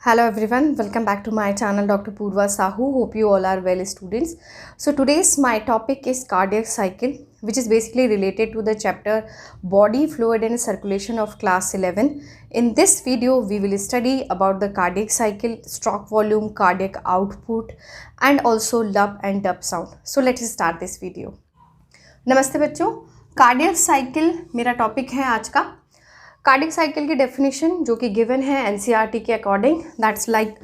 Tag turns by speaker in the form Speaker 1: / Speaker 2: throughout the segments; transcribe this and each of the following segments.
Speaker 1: Hello everyone, welcome back to my channel Dr. Purva Sahu. Hope you all are well students. So today's my topic is cardiac cycle, which is basically related to the chapter body fluid and circulation of class 11. In this video we will study about the cardiac cycle, stroke volume, cardiac output and also lub and dub sound. So let's start this video. नमस्ते बच्चों, cardiac cycle मेरा topic है आज का। Cardiac cycle की definition जो कि given है एनसीईआरटी के according, that's like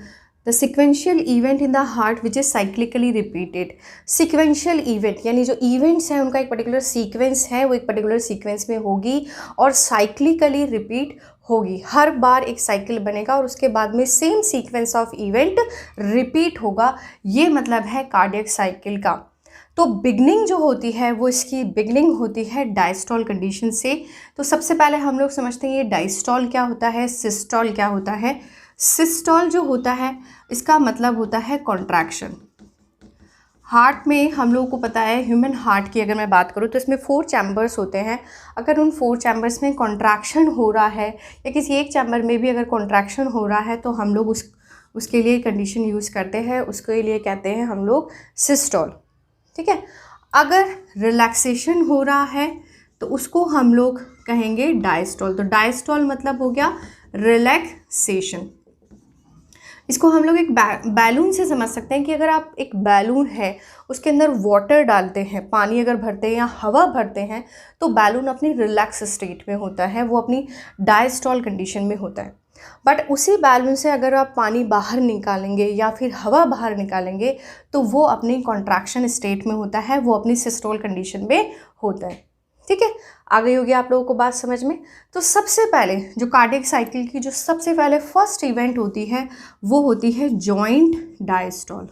Speaker 1: the sequential event in the heart which is cyclically repeated. Sequential event यानी जो इवेंट्स हैं उनका एक पर्टिकुलर सीक्वेंस है, वो एक पर्टिकुलर सीक्वेंस में होगी और साइक्लिकली रिपीट होगी। हर बार एक साइकिल बनेगा और उसके बाद में same sequence of event repeat होगा। ये मतलब है कार्डियक साइकिल का। तो बिगनिंग जो होती है वो इसकी बिगनिंग होती है डायस्टॉल कंडीशन से। तो सबसे पहले हम लोग समझते हैं ये डायस्टॉल क्या होता है, सिस्टॉल क्या होता है। सिस्टॉल जो होता है इसका मतलब होता है कॉन्ट्रैक्शन। हार्ट में हम लोगों को पता है, ह्यूमन हार्ट की अगर मैं बात करूँ तो इसमें 4 चैम्बर्स होते हैं। अगर उन 4 चैम्बर्स में कॉन्ट्रैक्शन हो रहा है या किसी एक चैम्बर में भी अगर कॉन्ट्रैक्शन हो रहा है तो हम लोग उसके लिए कंडीशन यूज़ करते हैं, उसके लिए कहते हैं हम लोग सिस्टॉल। ठीक है। अगर रिलैक्सेशन हो रहा है तो उसको हम लोग कहेंगे डायस्टॉल। तो डायस्टॉल मतलब हो गया रिलैक्सेशन। इसको हम लोग एक बैलून से समझ सकते हैं कि अगर आप एक बैलून है उसके अंदर वाटर डालते हैं, पानी अगर भरते हैं या हवा भरते हैं तो बैलून अपनी रिलैक्स स्टेट में होता है, वो अपनी डायस्टॉल कंडीशन में होता है। बट उसी बैलून से अगर आप पानी बाहर निकालेंगे या फिर हवा बाहर निकालेंगे तो वो अपनी कॉन्ट्रैक्शन स्टेट में होता है, वो अपनी सिस्टोल कंडीशन में होता है। ठीक है, आ गई होगी आप लोगों को बात समझ में। तो सबसे पहले जो कार्डियक साइकिल की जो सबसे पहले फर्स्ट इवेंट होती है वो होती है जॉइंट डायस्टॉल।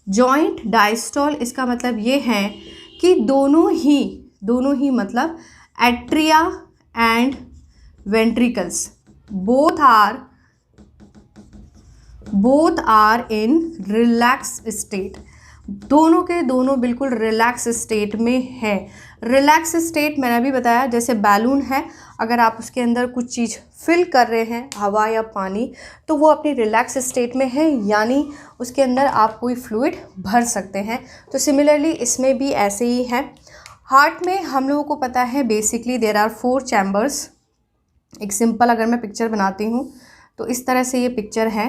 Speaker 1: जॉइंट डायस्टॉल इसका मतलब ये है कि दोनों ही मतलब atria and ventricles both are in relax state। दोनों के दोनों बिल्कुल रिलैक्स स्टेट में है। रिलैक्स स्टेट मैंने अभी बताया, जैसे बैलून है, अगर आप उसके अंदर कुछ चीज़ फिल कर रहे हैं, हवा या पानी, तो वो अपनी रिलैक्स स्टेट में है, यानी उसके अंदर आप कोई फ्लूइड भर सकते हैं। तो सिमिलरली इसमें भी ऐसे ही है। हार्ट में हम लोगों को पता है बेसिकली देयर आर 4 चैम्बर्स। एक सिंपल अगर मैं पिक्चर बनाती हूँ तो इस तरह से ये पिक्चर है,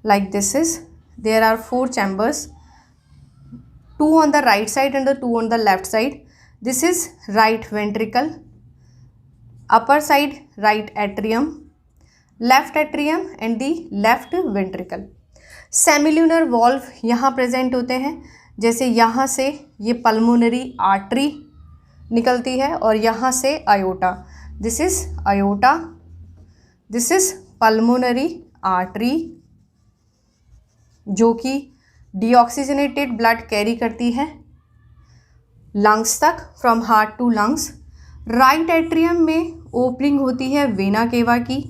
Speaker 1: like this is there are 4 chambers, 2 on the right side and 2 on the left side. This is right ventricle, upper side right atrium, left atrium and the left ventricle. Semilunar valve यहाँ present होते हैं, जैसे यहाँ से ये pulmonary artery निकलती है और यहाँ से aorta. This is aorta, this is pulmonary artery जो कि डीऑक्सीजनेटेड ब्लड कैरी करती है लंग्स तक, from heart to lungs. Right atrium में ओपनिंग होती है वेना केवा की,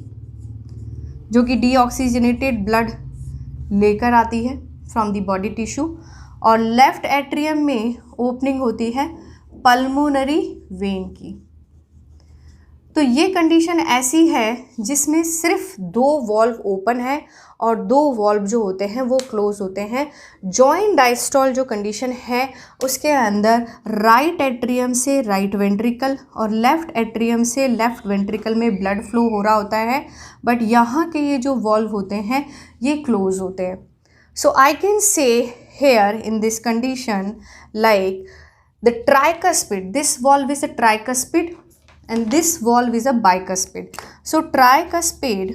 Speaker 1: जो कि डीऑक्सीजनेटेड ब्लड लेकर आती है फ्रॉम द बॉडी टिश्यू। और लेफ्ट एट्रियम में ओपनिंग होती है पल्मोनरी वेन की। तो ये कंडीशन ऐसी है जिसमें सिर्फ 2 वॉल्व ओपन है और 2 वॉल्व जो होते हैं वो क्लोज होते हैं। जॉइंट डायस्टॉल जो कंडीशन है उसके अंदर राइट एट्रियम से राइट वेंट्रिकल और लेफ्ट एट्रियम से लेफ्ट वेंट्रिकल में ब्लड फ्लो हो रहा होता है, बट यहाँ के ये जो वॉल्व होते हैं ये क्लोज होते हैं। So I can say here in this condition like the tricuspid, this valve is a tricuspid and this valve is a bicuspid. So tricuspid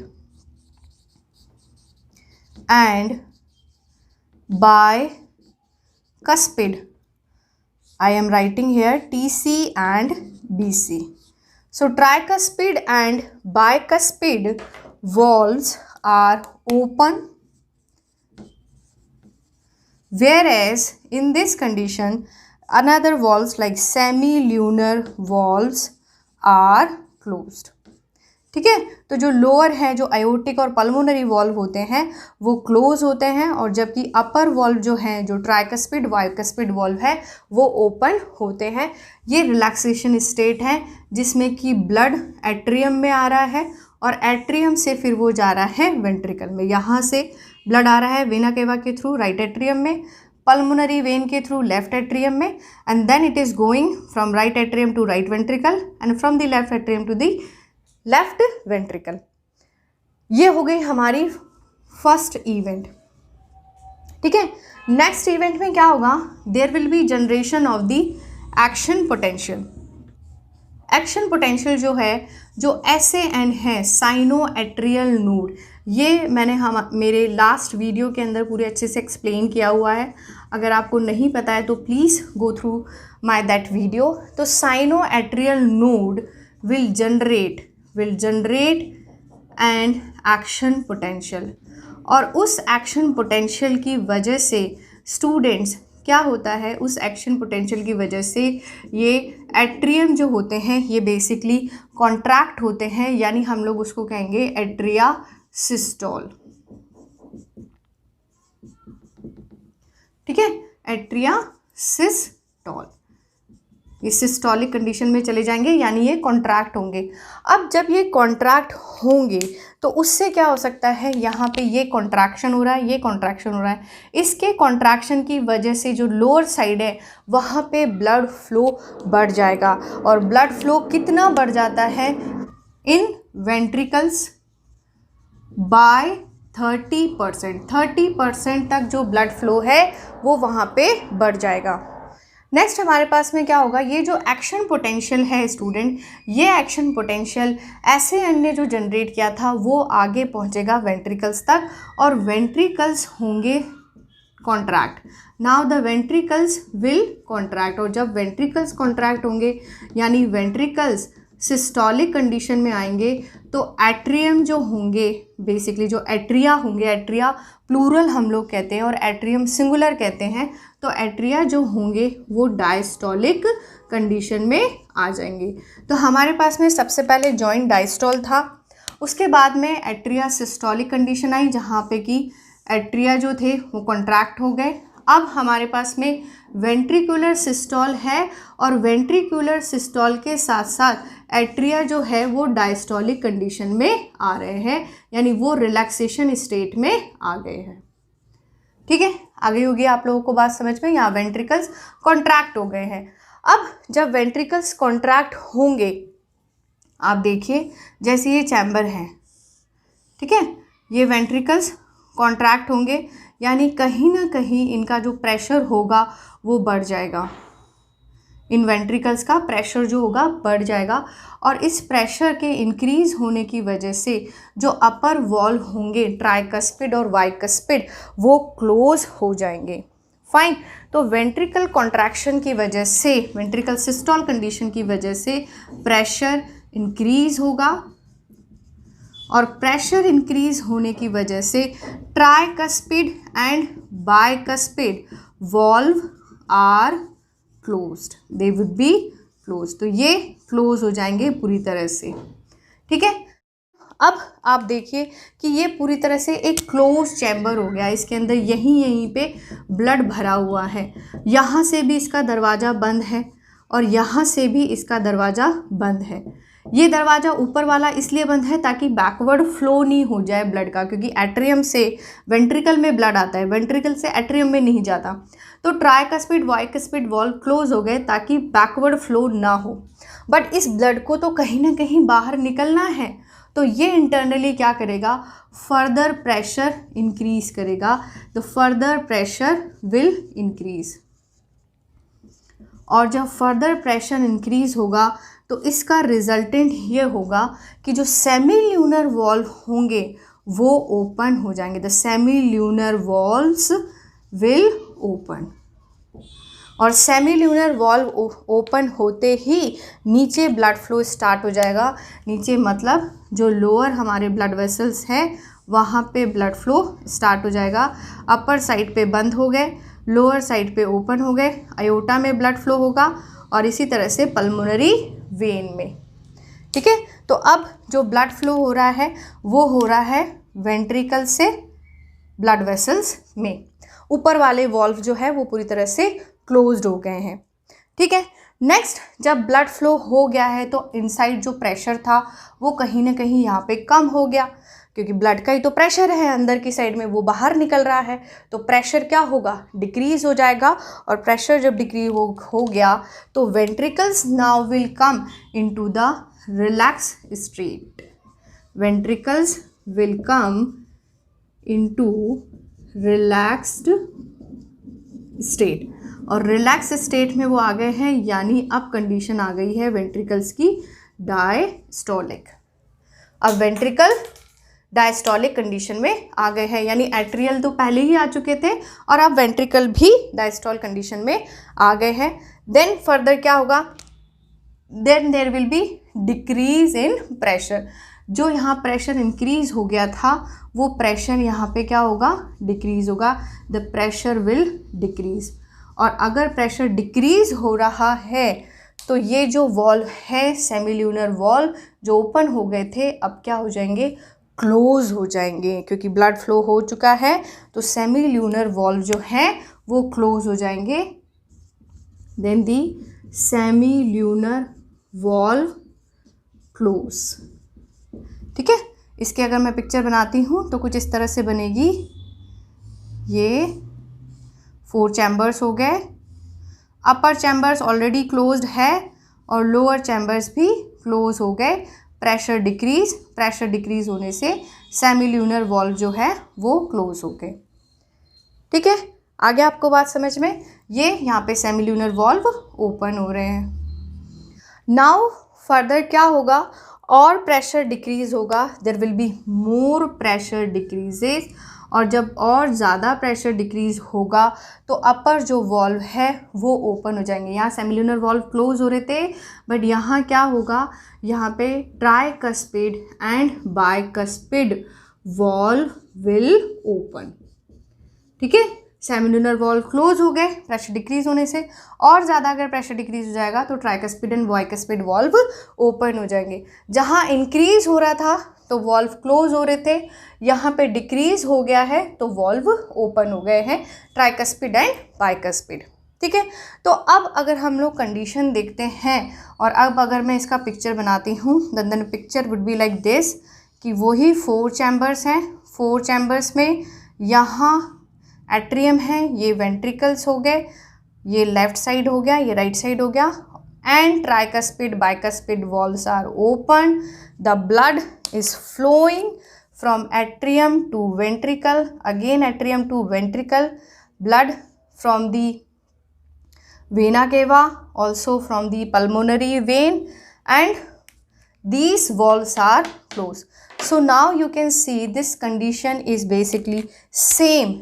Speaker 1: and bicuspid, I am writing here TC and BC. So tricuspid and bicuspid valves are open, whereas in this condition another valves like semilunar valves are closed. ठीक है, तो जो lower है, जो aortic और pulmonary valve होते हैं वो क्लोज होते हैं, और जबकि अपर वॉल्व जो हैं, जो ट्राइकस्पिड बाइकस्पिड वॉल्व है, वो ओपन होते हैं। ये रिलैक्सेशन स्टेट है जिसमें कि ब्लड एट्रियम में आ रहा है और एट्रियम से फिर वो जा रहा है वेंट्रिकल में। यहाँ से ब्लड आ रहा है वेना केवा के थ्रू राइट एट्रियम में, पल्मोनरी वेन के थ्रू लेफ्ट एट्रियम में, and then it is going from right atrium to right ventricle and from the left atrium to the left ventricle. ये हो गई हमारी फर्स्ट इवेंट। ठीक है, नेक्स्ट इवेंट में क्या होगा, there will be generation of the action potential. Action potential जो है, जो SAN है, साइनो एट्रियल नोड, ये मैंने मेरे लास्ट वीडियो के अंदर पूरे अच्छे से एक्सप्लेन किया हुआ है। अगर आपको नहीं पता है तो please go through my that video. तो sino atrial node will generate and action potential, और उस एक्शन पोटेंशियल की वजह से स्टूडेंट्स क्या होता है, उस एक्शन पोटेंशियल की वजह से ये एट्रियम जो होते हैं ये बेसिकली कॉन्ट्रैक्ट होते हैं, यानी हम लोग उसको कहेंगे एट्रिया सिस्टोल। ठीक है, एट्रिया सिस्टोल, ये सिस्टोलिक कंडीशन में चले जाएंगे, यानी ये कॉन्ट्रैक्ट होंगे। अब जब ये कॉन्ट्रैक्ट होंगे तो उससे क्या हो सकता है, यहाँ पे ये कॉन्ट्रैक्शन हो रहा है, ये कॉन्ट्रैक्शन हो रहा है, इसके कॉन्ट्रैक्शन की वजह से जो लोअर साइड है वहाँ पे ब्लड फ्लो बढ़ जाएगा। और ब्लड फ्लो कितना बढ़ जाता है इन वेंट्रिकल्स बाय 30% तक जो ब्लड फ्लो है वो वहाँ पे बढ़ जाएगा। नेक्स्ट हमारे पास में क्या होगा, ये जो एक्शन पोटेंशियल है स्टूडेंट, ये एक्शन पोटेंशियल SAN ने जो जनरेट किया था वो आगे पहुंचेगा वेंट्रिकल्स तक, और वेंट्रिकल्स होंगे contract. Now the ventricles will contract, और जब वेंट्रिकल्स कॉन्ट्रैक्ट होंगे यानी वेंट्रिकल्स सिस्टोलिक कंडीशन में आएंगे, तो एट्रियम जो होंगे, बेसिकली जो एट्रिया होंगे, एट्रिया प्लूरल हम लोग कहते हैं और एट्रियम सिंगुलर कहते हैं, तो एट्रिया जो होंगे वो डायस्टोलिक कंडीशन में आ जाएंगे। तो हमारे पास में सबसे पहले जॉइंट डायस्टोल था, उसके बाद में एट्रिया सिस्टोलिक कंडीशन आई, जहाँ पे कि एट्रिया जो थे वो कॉन्ट्रैक्ट हो गए। अब हमारे पास में वेंट्रिकुलर सिस्टोल है, और वेंट्रिकुलर सिस्टोल के साथ साथ एट्रिया जो है वो डायस्टोलिक कंडीशन में आ रहे हैं, यानी वो रिलैक्सेशन स्टेट में आ गए हैं। ठीक है, आगे होगी आप लोगों को बात समझ में, यहाँ वेंट्रिकल्स कॉन्ट्रैक्ट हो गए हैं। अब जब वेंट्रिकल्स कॉन्ट्रैक्ट होंगे, आप देखिए जैसे ये चैम्बर है, ठीक है, ये वेंट्रिकल्स कॉन्ट्रैक्ट होंगे, यानी कहीं ना कहीं इनका जो प्रेशर होगा वो बढ़ जाएगा, इन वेंट्रिकल्स का प्रेशर जो होगा बढ़ जाएगा, और इस प्रेशर के इंक्रीज होने की वजह से जो अपर वॉल होंगे ट्राइकस्पिड और बाइकस्पिड वो क्लोज हो जाएंगे। फाइन, तो वेंट्रिकल कॉन्ट्रैक्शन की वजह से, वेंट्रिकल सिस्टोल कंडीशन की वजह से प्रेशर इंक्रीज होगा, और प्रेशर इंक्रीज होने की वजह से tricuspid and bicuspid valve are closed, they would be close, तो ये क्लोज हो जाएंगे पूरी तरह से। ठीक है, अब आप देखिए कि ये पूरी तरह से एक क्लोज चैम्बर हो गया, इसके अंदर यहीं पे ब्लड भरा हुआ है, यहाँ से भी इसका दरवाज़ा बंद है और यहाँ से भी इसका दरवाज़ा बंद है। ये दरवाज़ा ऊपर वाला इसलिए बंद है ताकि बैकवर्ड फ्लो नहीं हो जाए ब्लड का, क्योंकि एट्रियम से वेंट्रिकल में ब्लड आता है, वेंट्रिकल से एट्रियम में नहीं जाता। तो ट्राइकस्पिड बाइकस्पिड वॉल्व क्लोज हो गए ताकि बैकवर्ड फ्लो ना हो, बट इस ब्लड को तो कहीं ना कहीं बाहर निकलना है, तो ये इंटरनली क्या करेगा, फर्दर प्रेशर इंक्रीज करेगा, तो फर्दर प्रेशर विल इंक्रीज, और जब फर्दर प्रेशर इंक्रीज होगा तो इसका रिजल्टेंट ये होगा कि जो सेमी ल्यूनर वॉल्व होंगे वो ओपन हो जाएंगे, the semi lunar valves will open, और सेमी ल्यूनर वॉल्व ओपन होते ही नीचे ब्लड फ्लो स्टार्ट हो जाएगा। नीचे मतलब जो लोअर हमारे ब्लड वेसल्स हैं वहाँ पे ब्लड फ्लो स्टार्ट हो जाएगा। अपर साइड पे बंद हो गए, लोअर साइड पे ओपन हो गए, अयोटा में ब्लड फ्लो होगा, और इसी तरह से पल्मोनरी वेन में। ठीक है, तो अब जो ब्लड फ्लो हो रहा है वो हो रहा है वेंट्रिकल से ब्लड वेसल्स में, ऊपर वाले वॉल्व जो है वो पूरी तरह से क्लोज्ड हो गए हैं। ठीक है, नेक्स्ट, जब ब्लड फ्लो हो गया है तो इनसाइड जो प्रेशर था वो कहीं ना कहीं यहाँ पे कम हो गया, क्योंकि ब्लड का ही तो प्रेशर है अंदर की साइड में, वो बाहर निकल रहा है, तो प्रेशर क्या होगा, डिक्रीज हो जाएगा। और प्रेशर जब डिक्रीज हो गया तो ventricles now will come into the relax state. Ventricles will come into relaxed state, और रिलैक्स स्टेट में वो आ गए हैं, यानी अब कंडीशन आ गई है वेंट्रिकल्स की डायस्टोलिक। अब वेंट्रिकल डायस्टोलिक कंडीशन में आ गए हैं, यानी एट्रियल तो पहले ही आ चुके थे और अब वेंट्रिकल भी डायस्टोल कंडीशन में आ गए हैं। देन फर्दर क्या होगा, then there will be decrease in pressure. जो यहाँ प्रेशर इंक्रीज हो गया था वो प्रेशर यहाँ पे क्या होगा, डिक्रीज होगा। The pressure will decrease. और अगर प्रेशर डिक्रीज हो रहा है तो ये जो वॉल्व है, सेमील्यूनर वॉल्व जो ओपन हो गए थे, अब क्या हो जाएंगे, क्लोज हो जाएंगे, क्योंकि ब्लड फ्लो हो चुका है तो सेमील्यूनर वॉल्व जो है वो क्लोज हो जाएंगे। देन दी सेमील्यूनर वॉल्व क्लोज। ठीक है, इसके अगर मैं पिक्चर बनाती हूँ तो कुछ इस तरह से बनेगी। ये 4 चैम्बर्स हो गए, अपर चैम्बर्स ऑलरेडी क्लोज्ड है और लोअर चैम्बर्स भी क्लोज हो गए। प्रेशर डिक्रीज होने से सेमील्यूनर वॉल्व जो है वो क्लोज हो गए। ठीक है, आगे आपको बात समझ में, ये यहाँ पे सेमील्यूनर वॉल्व ओपन हो रहे हैं। नाउ फर्दर क्या होगा, और प्रेशर डिक्रीज होगा, there will be more pressure decreases, और जब और ज़्यादा प्रेशर डिक्रीज होगा तो अपर जो वॉल्व है वो ओपन हो जाएंगे। यहाँ सेमील्यूनर वॉल्व क्लोज हो रहे थे, बट यहाँ क्या होगा, यहाँ पे tricuspid and bicuspid valve will open. ठीक है, सेमील्यूनर वॉल्व क्लोज हो गए प्रेशर डिक्रीज होने से, और ज़्यादा अगर प्रेशर डिक्रीज हो जाएगा तो tricuspid and bicuspid valve open हो जाएंगे। जहाँ इंक्रीज हो रहा था तो वॉल्व क्लोज हो रहे थे, यहाँ पे डिक्रीज हो गया है तो वॉल्व ओपन हो गए हैं, ट्राइकस्पिड एंड बाइकस्पिड। ठीक है, तो अब अगर हम लोग कंडीशन देखते हैं, और अब अगर मैं इसका पिक्चर बनाती हूँ, then picture would be like this, कि वही 4 चैम्बर्स हैं। 4 चैम्बर्स में यहाँ एट्रियम है, ये वेंट्रिकल्स हो गए, ये लेफ्ट साइड हो गया, ये राइट साइड हो गया, and tricuspid bicuspid valves are open. The blood is flowing from atrium to ventricle, again atrium to ventricle, blood from the vena cava, also from the pulmonary vein, and these valves are closed. So now you can see this condition is basically same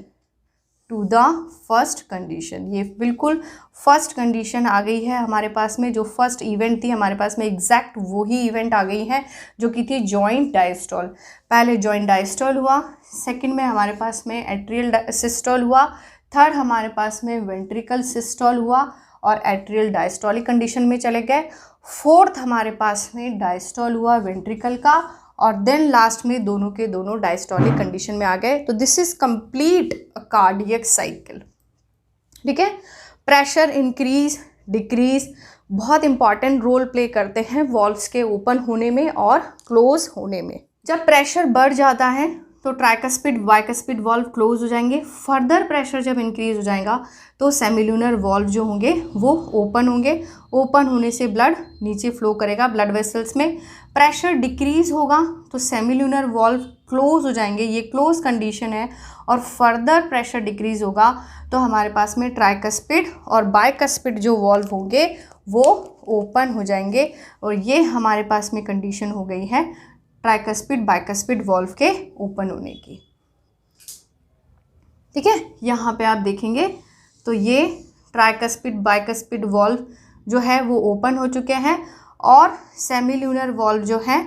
Speaker 1: to the first condition। ये बिल्कुल first condition आ गई है हमारे पास में, जो first event थी हमारे पास में एग्जैक्ट वही इवेंट आ गई है जो कि थी जॉइंट डायस्टोल। पहले जॉइंट डायस्टोल हुआ, सेकंड में हमारे पास में एट्रियल सिस्टोल हुआ, थर्ड हमारे पास में वेंट्रिकल सिस्टोल हुआ और एट्रियल डायस्टोलिक कंडीशन में चले गए, फोर्थ हमारे पास में डायस्टोल हुआ वेंट्रिकल का, और देन लास्ट में दोनों के दोनों डायस्टोलिक कंडीशन में आ गए। तो this is complete cardiac cycle. ठीक है, प्रेशर इंक्रीज डिक्रीज बहुत इंपॉर्टेंट रोल प्ले करते हैं वॉल्व्स के ओपन होने में और क्लोज होने में। जब प्रेशर बढ़ जाता है तो ट्राइकस्पिड बाइकस्पिड वॉल्व क्लोज हो जाएंगे। फर्दर प्रेशर जब इंक्रीज हो जाएगा तो सेमिल्यूनर वॉल्व जो होंगे वो ओपन होंगे। ओपन होने से ब्लड नीचे फ्लो करेगा ब्लड वेसल्स में। प्रेशर डिक्रीज होगा तो सेमिल्यूनर वॉल्व क्लोज हो जाएंगे, ये क्लोज कंडीशन है। और फर्दर प्रेशर डिक्रीज होगा तो हमारे पास में ट्राइकस्पिड और बाइकस्पिड जो वॉल्व होंगे वो ओपन हो जाएंगे। और ये हमारे पास में कंडीशन हो गई है ट्राइकस्पिड बाइकस्पिड वॉल्व के ओपन होने की। ठीक है, यहाँ पे आप देखेंगे तो ये ट्राइकस्पिड बाइकस्पिड वॉल्व जो है वो ओपन हो चुके हैं और सेमिल्यूनर वॉल्व जो है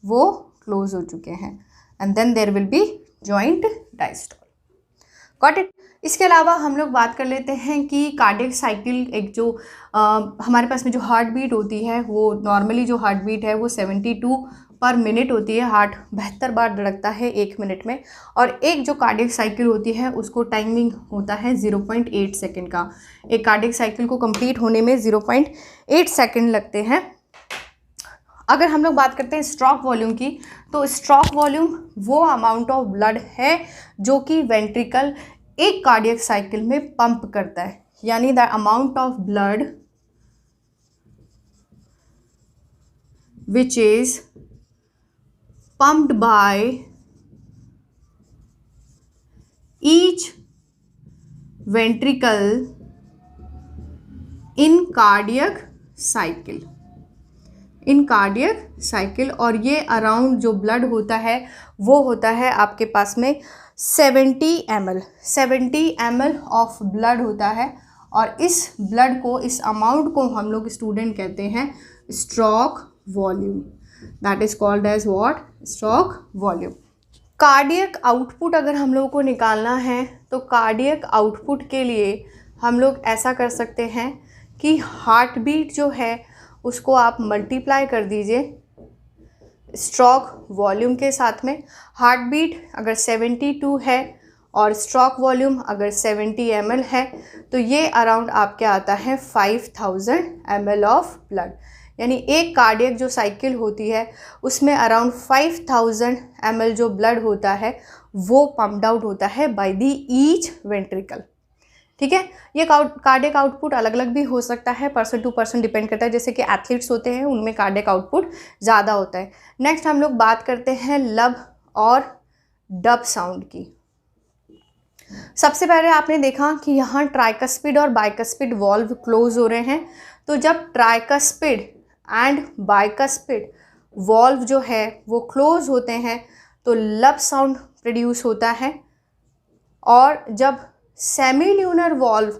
Speaker 1: वो क्लोज हो चुके हैं। And then there will be joint diastole. Got it. इसके अलावा हम लोग बात कर लेते हैं कि कार्डियक साइकिल एक जो हमारे पास में जो हार्ट बीट होती है वो नॉर्मली जो हार्ट बीट है वो 72 पर मिनट होती है, हार्ट 72 बार धड़कता है 1 मिनट में, और एक जो कार्डियक साइकिल होती है उसको टाइमिंग होता है 0.8 सेकेंड का। एक कार्डियक साइकिल को कंप्लीट होने में 0.8 सेकेंड लगते हैं। अगर हम लोग बात करते हैं स्ट्रोक वॉल्यूम की, तो स्ट्रोक वॉल्यूम वो अमाउंट ऑफ ब्लड है जो कि वेंट्रिकल एक कार्डियक साइकिल में पंप करता है, यानी the amount of blood which is pumped by each ventricle in cardiac cycle, और ये अराउंड जो ब्लड होता है वो होता है आपके पास में 70 ml ऑफ ब्लड होता है, और इस ब्लड को, इस अमाउंट को हम लोग स्टूडेंट कहते हैं stroke volume. That is called as what? Stroke volume. Cardiac output अगर हम लोगों को निकालना है तो कार्डियक आउटपुट के लिए हम लोग ऐसा कर सकते हैं कि हार्ट बीट जो है उसको आप मल्टीप्लाई कर दीजिए स्ट्रोक वॉल्यूम के साथ में। हार्ट बीट अगर 72 है और स्ट्रोक वॉल्यूम अगर 70 ml है तो ये अराउंड आपके आता है 5000 ml ऑफ ब्लड, यानी एक कार्डियक जो साइकिल होती है उसमें अराउंड 5000 ml जो ब्लड होता है वो पम्प्ड आउट होता है बाय द ईच वेंट्रिकल। ठीक है, ये कार्डियक आउटपुट अलग अलग भी हो सकता है, पर्सन टू पर्सन डिपेंड करता है। जैसे कि एथलीट्स होते हैं उनमें कार्डियक आउटपुट ज़्यादा होता है। नेक्स्ट हम लोग बात करते हैं लब और डब साउंड की। सबसे पहले आपने देखा कि यहाँ ट्राइकस्पिड और बाइकस्पिड वॉल्व क्लोज हो रहे हैं, तो जब ट्राइकस्पिड एंड बाइकस्पिड वॉल्व जो है वो क्लोज होते हैं तो लब साउंड प्रोड्यूस होता है, और जब सेमील्यूनर वॉल्व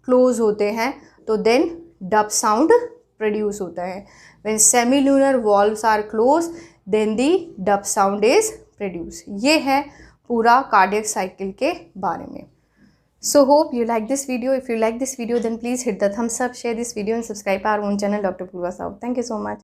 Speaker 1: क्लोज होते हैं तो देन डब साउंड प्रोड्यूस होता है। When semilunar valves are close then the dub sound is produce. ये है पूरा कार्डियक साइकिल के बारे में। So hope you like this video. If you like this video then please hit the thumbs up, share this video and subscribe our own channel Dr. Purva Sahu. Thank you so much.